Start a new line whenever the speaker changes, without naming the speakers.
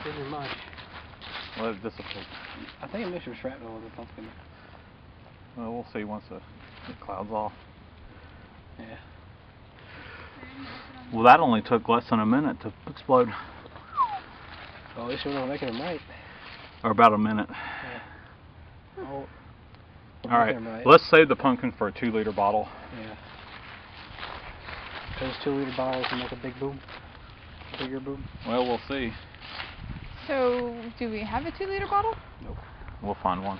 Didn't much.
Let it dissipate.
I think a mixture of shrapnel with a pumpkin.
Well, we'll see once the cloud's off.
Yeah.
Well, that only took less than a minute to explode.
Well, at least we're not making them right.
Or about a minute.
Yeah. Oh,
Alright,
right.
let's save the pumpkin for a 2-liter bottle.
Yeah. Those 2-liter bottles can make a big boom. Bigger boom.
Well, we'll see.
So, do we have a 2-liter bottle?
Nope.
We'll find one.